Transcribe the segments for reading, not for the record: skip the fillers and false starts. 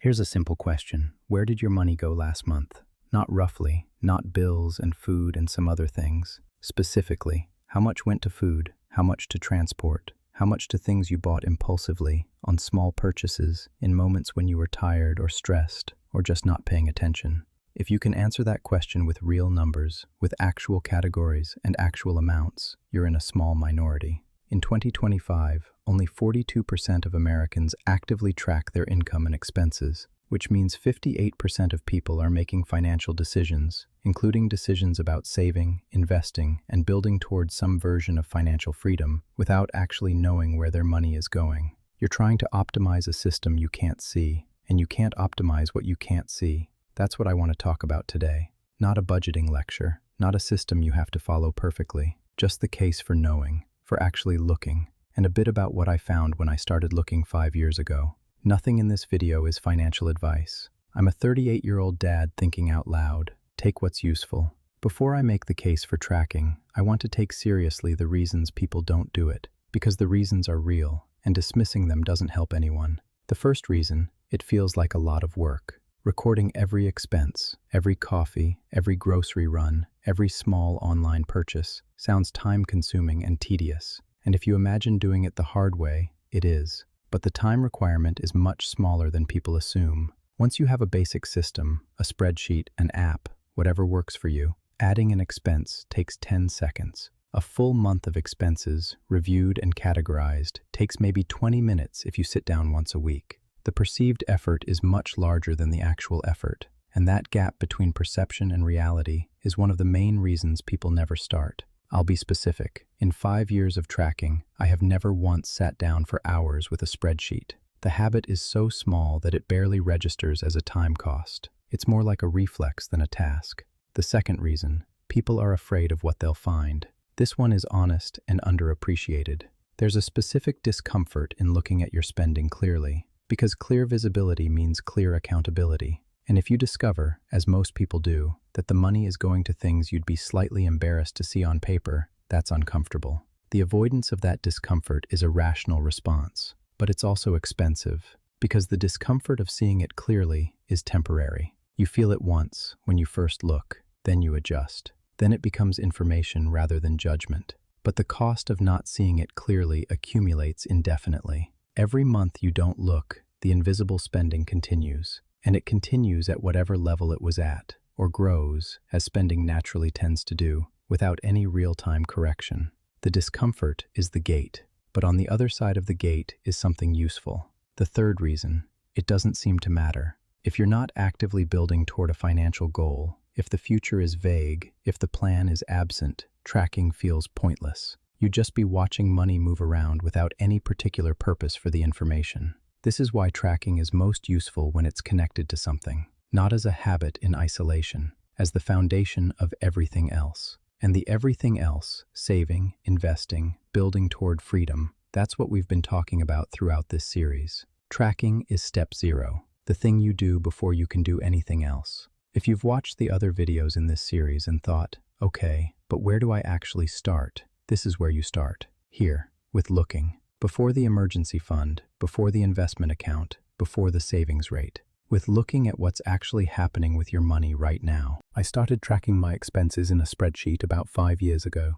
Here's a simple question. Where did your money go last month? Not roughly, not bills and food and some other things. Specifically, how much went to food, how much to transport, how much to things you bought impulsively, on small purchases, in moments when you were tired or stressed, or just not paying attention. If you can answer that question with real numbers, with actual categories and actual amounts, you're in a small minority. In 2025, only 42% of Americans actively track their income and expenses, which means 58% of people are making financial decisions, including decisions about saving, investing, and building towards some version of financial freedom, without actually knowing where their money is going. You're trying to optimize a system you can't see, and you can't optimize what you can't see. That's what I want to talk about today. Not a budgeting lecture, not a system you have to follow perfectly, just the case for knowing, for actually looking, and a bit about what I found when I started looking 5 years ago. Nothing in this video is financial advice. I'm a 38-year-old dad thinking out loud. Take what's useful. Before I make the case for tracking, I want to take seriously the reasons people don't do it, because the reasons are real, and dismissing them doesn't help anyone. The first reason, it feels like a lot of work. Recording every expense, every coffee, every grocery run, every small online purchase sounds time-consuming and tedious. And if you imagine doing it the hard way, it is. But the time requirement is much smaller than people assume. Once you have a basic system, a spreadsheet, an app, whatever works for you, adding an expense takes 10 seconds. A full month of expenses, reviewed and categorized, takes maybe 20 minutes if you sit down once a week. The perceived effort is much larger than the actual effort, and that gap between perception and reality is one of the main reasons people never start. I'll be specific. In 5 years of tracking, I have never once sat down for hours with a spreadsheet. The habit is so small that it barely registers as a time cost. It's more like a reflex than a task. The second reason, people are afraid of what they'll find. This one is honest and underappreciated. There's a specific discomfort in looking at your spending clearly, because clear visibility means clear accountability. And if you discover, as most people do, that the money is going to things you'd be slightly embarrassed to see on paper, that's uncomfortable. The avoidance of that discomfort is a rational response, but it's also expensive, because the discomfort of seeing it clearly is temporary. You feel it once, when you first look, then you adjust. Then it becomes information rather than judgment. But the cost of not seeing it clearly accumulates indefinitely. Every month you don't look, the invisible spending continues. And it continues at whatever level it was at, or grows, as spending naturally tends to do, without any real-time correction. The discomfort is the gate, but on the other side of the gate is something useful. The third reason, it doesn't seem to matter. If you're not actively building toward a financial goal, if the future is vague, if the plan is absent, tracking feels pointless. You'd just be watching money move around without any particular purpose for the information. This is why tracking is most useful when it's connected to something, not as a habit in isolation, as the foundation of everything else. And the everything else, saving, investing, building toward freedom, that's what we've been talking about throughout this series. Tracking is step 0, the thing you do before you can do anything else. If you've watched the other videos in this series and thought, okay, but where do I actually start? This is where you start. Here, with looking. Before the emergency fund, before the investment account, before the savings rate. With looking at what's actually happening with your money right now. I started tracking my expenses in a spreadsheet about 5 years ago.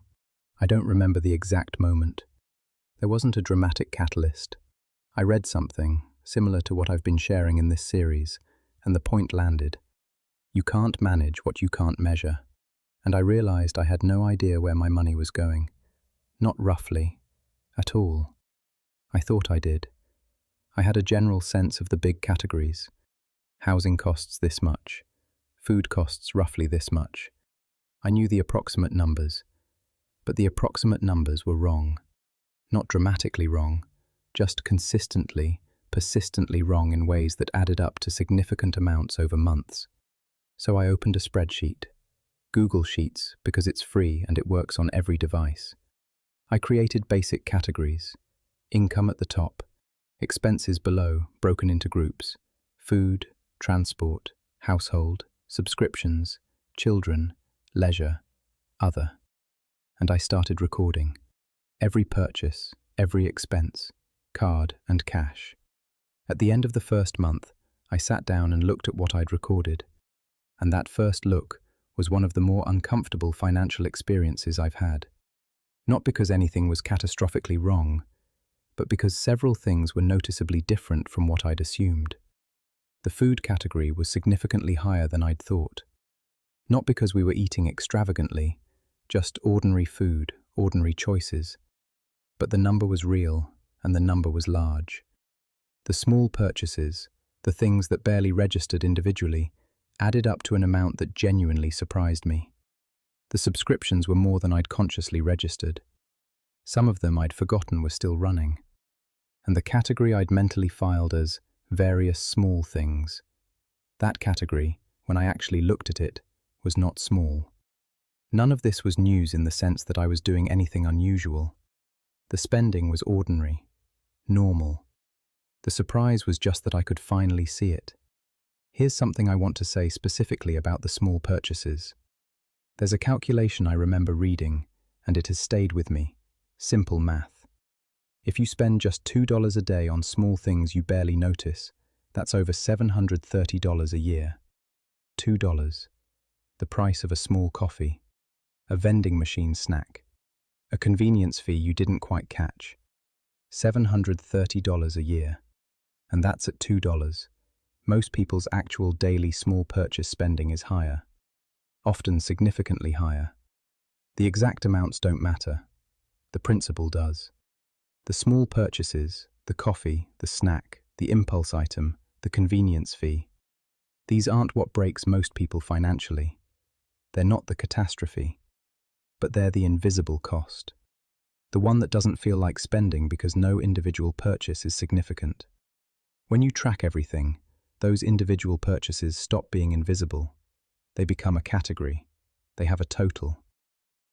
I don't remember the exact moment. There wasn't a dramatic catalyst. I read something, similar to what I've been sharing in this series, and the point landed. You can't manage what you can't measure. And I realized I had no idea where my money was going. Not roughly, at all. I thought I did. I had a general sense of the big categories. Housing costs this much. Food costs roughly this much. I knew the approximate numbers. But the approximate numbers were wrong. Not dramatically wrong, just consistently, persistently wrong in ways that added up to significant amounts over months. So I opened a spreadsheet. Google Sheets, because it's free and it works on every device. I created basic categories. Income at the top, expenses below, broken into groups, food, transport, household, subscriptions, children, leisure, other. And I started recording. Every purchase, every expense, card and cash. At the end of the first month, I sat down and looked at what I'd recorded, and that first look was one of the more uncomfortable financial experiences I've had. Not because anything was catastrophically wrong, but because several things were noticeably different from what I'd assumed. The food category was significantly higher than I'd thought. Not because we were eating extravagantly, just ordinary food, ordinary choices. But the number was real, and the number was large. The small purchases, the things that barely registered individually, added up to an amount that genuinely surprised me. The subscriptions were more than I'd consciously registered. Some of them I'd forgotten were still running. And the category I'd mentally filed as various small things, that category, when I actually looked at it, was not small. None of this was news in the sense that I was doing anything unusual. The spending was ordinary, normal. The surprise was just that I could finally see it. Here's something I want to say specifically about the small purchases. There's a calculation I remember reading, and it has stayed with me. Simple math. If you spend just $2 a day on small things you barely notice, that's over $730 a year. $2. The price of a small coffee, a vending machine snack, a convenience fee you didn't quite catch. $730 a year. And that's at $2. Most people's actual daily small purchase spending is higher, often significantly higher. The exact amounts don't matter. The principle does. The small purchases, the coffee, the snack, the impulse item, the convenience fee, these aren't what breaks most people financially. They're not the catastrophe, but they're the invisible cost. The one that doesn't feel like spending because no individual purchase is significant. When you track everything, those individual purchases stop being invisible. They become a category. They have a total.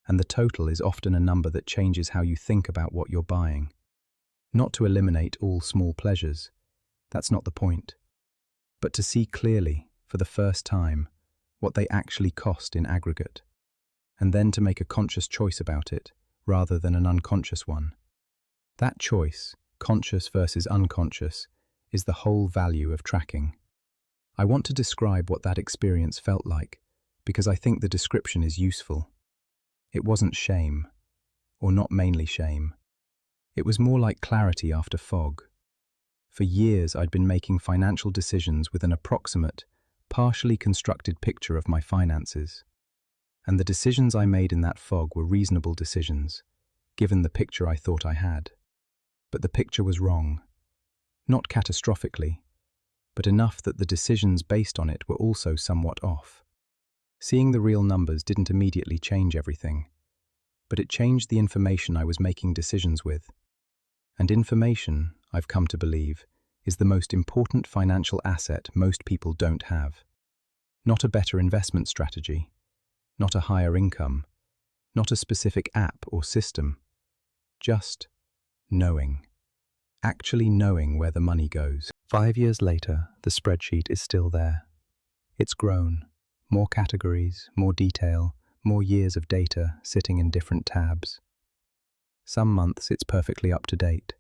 And the total is often a number that changes how you think about what you're buying. Not to eliminate all small pleasures. That's not the point. But to see clearly, for the first time, what they actually cost in aggregate. And then to make a conscious choice about it, rather than an unconscious one. That choice, conscious versus unconscious, is the whole value of tracking. I want to describe what that experience felt like, because I think the description is useful. It wasn't shame, or not mainly shame. It was more like clarity after fog. For years I'd been making financial decisions with an approximate, partially constructed picture of my finances. And the decisions I made in that fog were reasonable decisions, given the picture I thought I had. But the picture was wrong. Not catastrophically, but enough that the decisions based on it were also somewhat off. Seeing the real numbers didn't immediately change everything, but it changed the information I was making decisions with. And information, I've come to believe, is the most important financial asset most people don't have. Not a better investment strategy, not a higher income, not a specific app or system, just knowing. Actually knowing where the money goes. 5 years later, the spreadsheet is still there. It's grown. More categories, more detail, more years of data sitting in different tabs. Some months it's perfectly up to date.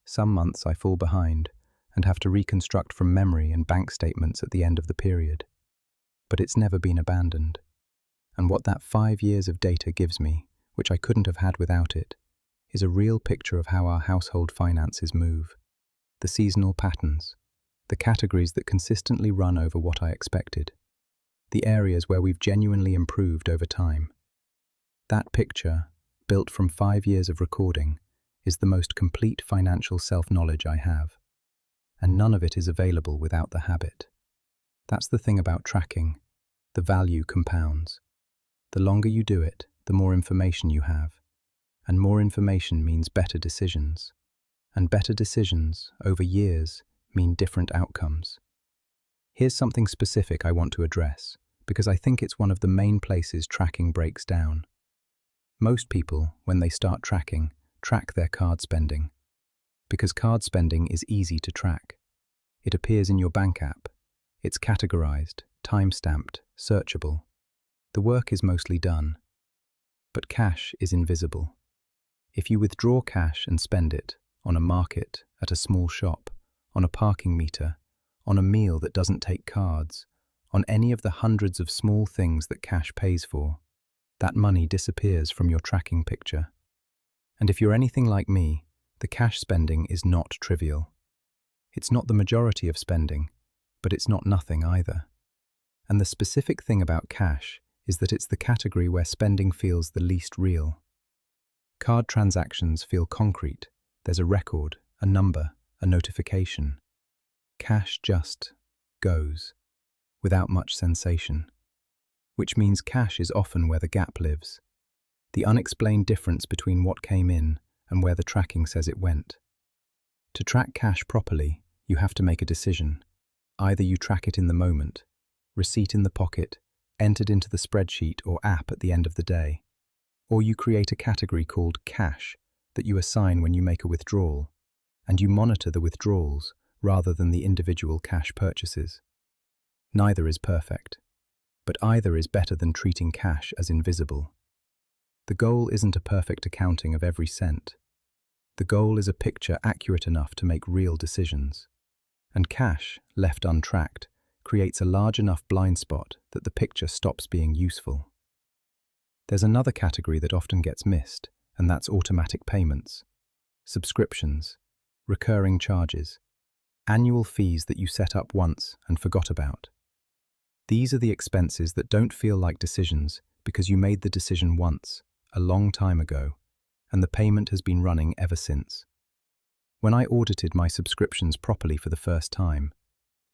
Some months I fall behind and have to reconstruct from memory and bank statements at the end of the period. But it's never been abandoned. And what that 5 years of data gives me, which I couldn't have had without it, is a real picture of how our household finances move. The seasonal patterns, the categories that consistently run over what I expected, the areas where we've genuinely improved over time. That picture, built from 5 years of recording, is the most complete financial self-knowledge I have. And none of it is available without the habit. That's the thing about tracking. The value compounds. The longer you do it, the more information you have. And more information means better decisions. And better decisions, over years, mean different outcomes. Here's something specific I want to address, because I think it's one of the main places tracking breaks down. Most people, when they start tracking, track their card spending. Because card spending is easy to track. It appears in your bank app. It's categorized, time-stamped, searchable. The work is mostly done. But cash is invisible. If you withdraw cash and spend it, on a market, at a small shop, on a parking meter, on a meal that doesn't take cards, on any of the hundreds of small things that cash pays for, that money disappears from your tracking picture. And if you're anything like me, the cash spending is not trivial. It's not the majority of spending, but it's not nothing either. And the specific thing about cash is that it's the category where spending feels the least real. Card transactions feel concrete. There's a record, a number, a notification. Cash just goes, without much sensation. Which means cash is often where the gap lives. The unexplained difference between what came in and where the tracking says it went. To track cash properly, you have to make a decision. Either you track it in the moment, receipt in the pocket, entered into the spreadsheet or app at the end of the day, or you create a category called cash that you assign when you make a withdrawal, and you monitor the withdrawals rather than the individual cash purchases. Neither is perfect, but either is better than treating cash as invisible. The goal isn't a perfect accounting of every cent. The goal is a picture accurate enough to make real decisions. And cash, left untracked, creates a large enough blind spot that the picture stops being useful. There's another category that often gets missed, and that's automatic payments, subscriptions, recurring charges, annual fees that you set up once and forgot about. These are the expenses that don't feel like decisions because you made the decision once, a long time ago, and the payment has been running ever since. When I audited my subscriptions properly for the first time,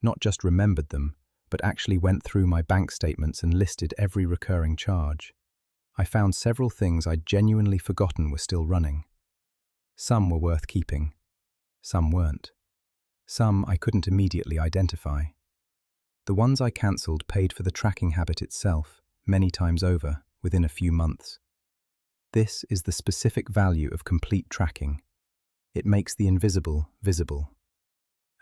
not just remembered them, but actually went through my bank statements and listed every recurring charge, I found several things I'd genuinely forgotten were still running. Some were worth keeping. Some weren't. Some I couldn't immediately identify. The ones I cancelled paid for the tracking habit itself, many times over, within a few months. This is the specific value of complete tracking. It makes the invisible visible.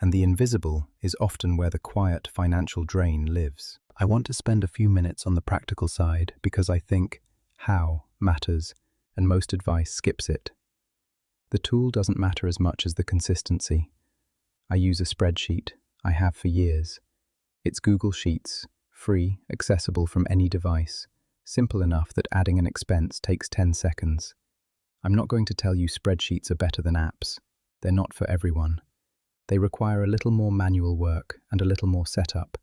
And the invisible is often where the quiet financial drain lives. I want to spend a few minutes on the practical side because I think how matters, and most advice skips it. The tool doesn't matter as much as the consistency. I use a spreadsheet. I have for years. It's Google Sheets, free, accessible from any device, simple enough that adding an expense takes 10 seconds. I'm not going to tell you spreadsheets are better than apps. They're not for everyone. They require a little more manual work and a little more setup,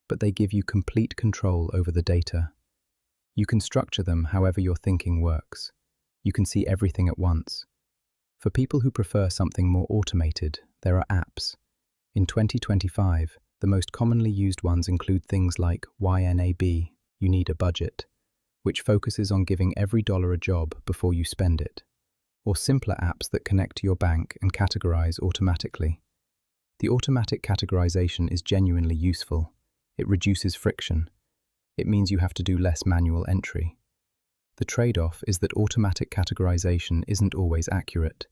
but they give you complete control over the data. You can structure them however your thinking works. You can see everything at once. For people who prefer something more automated, there are apps. In 2025, the most commonly used ones include things like YNAB, You Need a Budget, which focuses on giving every dollar a job before you spend it, or simpler apps that connect to your bank and categorize automatically. The automatic categorization is genuinely useful. It reduces friction. It means you have to do less manual entry. The trade-off is that automatic categorization isn't always accurate.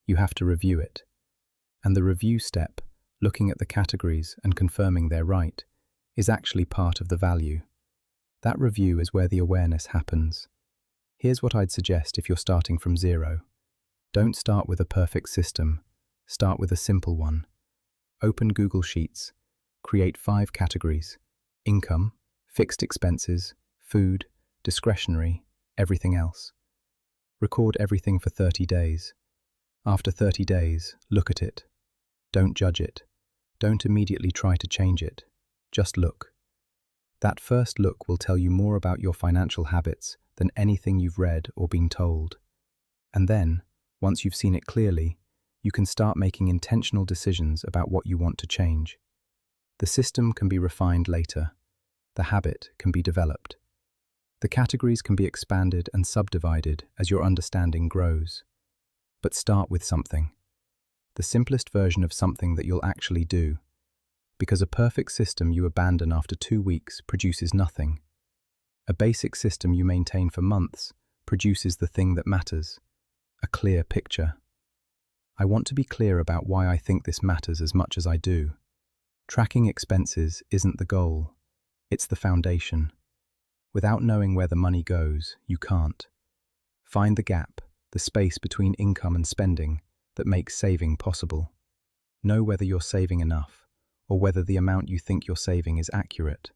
You have to review it. And the review step, looking at the categories and confirming they're right, is actually part of the value. That review is where the awareness happens. Here's what I'd suggest if you're starting from zero. Don't start with a perfect system. Start with a simple one. Open Google Sheets. Create 5 categories: income, fixed expenses, food, discretionary, everything else. Record everything for 30 days. After 30 days, look at it. Don't judge it. Don't immediately try to change it. Just look. That first look will tell you more about your financial habits than anything you've read or been told. And then, once you've seen it clearly, you can start making intentional decisions about what you want to change. The system can be refined later. The habit can be developed. The categories can be expanded and subdivided as your understanding grows. But start with something. The simplest version of something that you'll actually do. Because a perfect system you abandon after 2 weeks produces nothing. A basic system you maintain for months produces the thing that matters, a clear picture. I want to be clear about why I think this matters as much as I do. Tracking expenses isn't the goal, it's the foundation. Without knowing where the money goes, you can't. Find the gap, the space between income and spending that makes saving possible. Know whether you're saving enough, or whether the amount you think you're saving is accurate.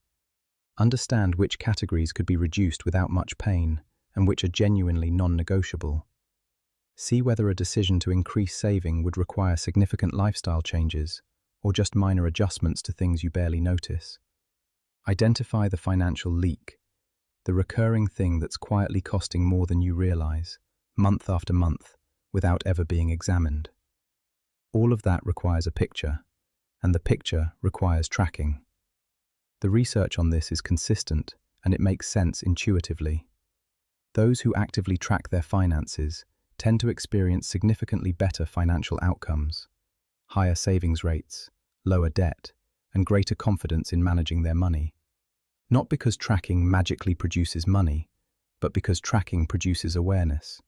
Understand which categories could be reduced without much pain and which are genuinely non-negotiable. See whether a decision to increase saving would require significant lifestyle changes or just minor adjustments to things you barely notice. Identify the financial leak, the recurring thing that's quietly costing more than you realize, month after month, without ever being examined. All of that requires a picture, and the picture requires tracking. The research on this is consistent, and it makes sense intuitively. Those who actively track their finances tend to experience significantly better financial outcomes, higher savings rates, lower debt, and greater confidence in managing their money. Not because tracking magically produces money, but because tracking produces awareness.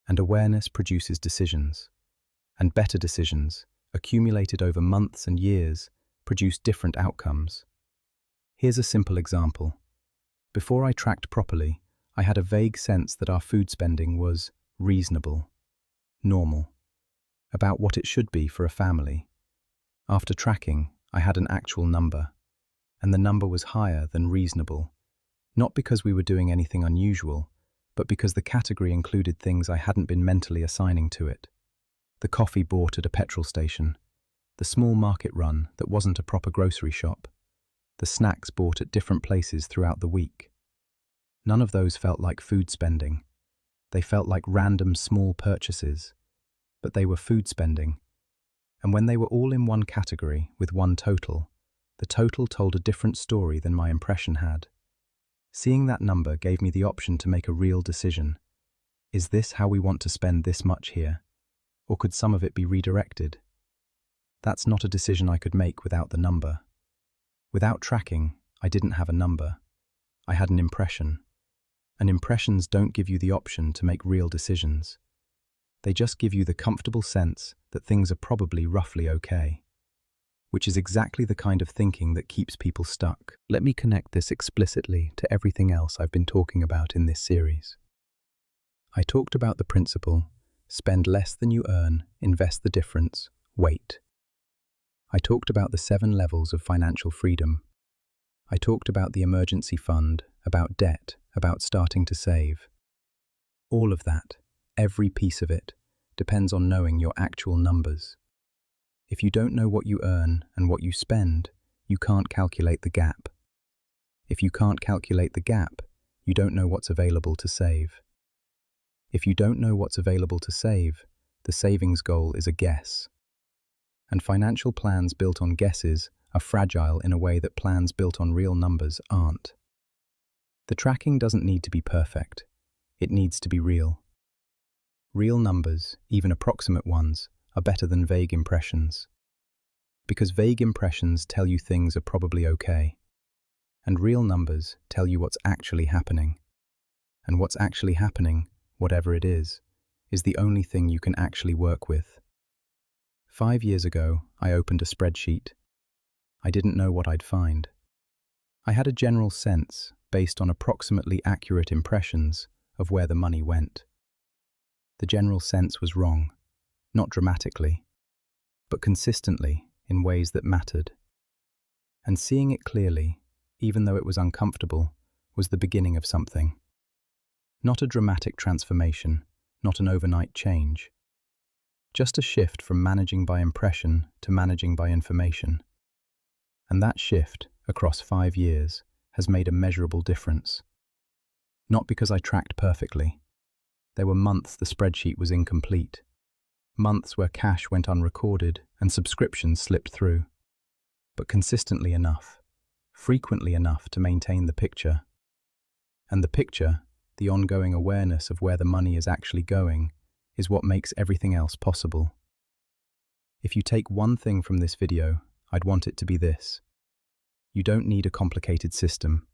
And awareness produces decisions. And better decisions, accumulated over months and years, produce different outcomes. Here's a simple example. Before I tracked properly, I had a vague sense that our food spending was reasonable, normal, about what it should be for a family. After tracking, I had an actual number, and the number was higher than reasonable, not because we were doing anything unusual, but because the category included things I hadn't been mentally assigning to it. The coffee bought at a petrol station, the small market run that wasn't a proper grocery shop, the snacks bought at different places throughout the week. None of those felt like food spending. They felt like random small purchases, but they were food spending. And when they were all in one category with one total, the total told a different story than my impression had. Seeing that number gave me the option to make a real decision. Is this how we want to spend this much here? Or could some of it be redirected? That's not a decision I could make without the number. Without tracking, I didn't have a number. I had an impression. And impressions don't give you the option to make real decisions. They just give you the comfortable sense that things are probably roughly okay, which is exactly the kind of thinking that keeps people stuck. Let me connect this explicitly to everything else I've been talking about in this series. I talked about the principle, spend less than you earn, invest the difference, wait. I talked about the 7 levels of financial freedom. I talked about the emergency fund, about debt, about starting to save. All of that, every piece of it, depends on knowing your actual numbers. If you don't know what you earn and what you spend, you can't calculate the gap. If you can't calculate the gap, you don't know what's available to save. If you don't know what's available to save, the savings goal is a guess. And financial plans built on guesses are fragile in a way that plans built on real numbers aren't. The tracking doesn't need to be perfect. It needs to be real. Real numbers, even approximate ones, are better than vague impressions. Because vague impressions tell you things are probably okay. And real numbers tell you what's actually happening. And what's actually happening, whatever it is the only thing you can actually work with. 5 years ago, I opened a spreadsheet. I didn't know what I'd find. I had a general sense, based on approximately accurate impressions, of where the money went. The general sense was wrong, not dramatically, but consistently in ways that mattered. And seeing it clearly, even though it was uncomfortable, was the beginning of something. Not a dramatic transformation, not an overnight change. Just a shift from managing by impression to managing by information. And that shift, across 5 years, has made a measurable difference. Not because I tracked perfectly. There were months the spreadsheet was incomplete. Months where cash went unrecorded and subscriptions slipped through. But consistently enough, frequently enough to maintain the picture. And the picture, the ongoing awareness of where the money is actually going, is what makes everything else possible. If you take one thing from this video, I'd want it to be this. You don't need a complicated system.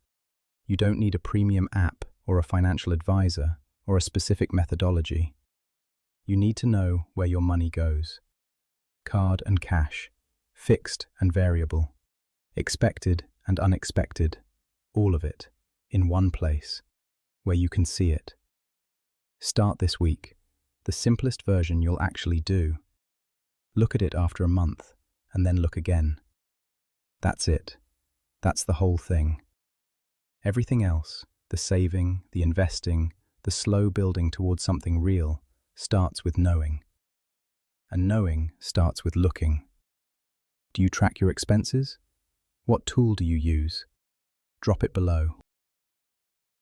You don't need a premium app or a financial advisor or a specific methodology. You need to know where your money goes. Card and cash, fixed and variable, expected and unexpected, all of it, in one place, where you can see it. Start this week. The simplest version you'll actually do. Look at it after a month, and then look again. That's it. That's the whole thing. Everything else, the saving, the investing, the slow building towards something real, starts with knowing. And knowing starts with looking. Do you track your expenses? What tool do you use? Drop it below.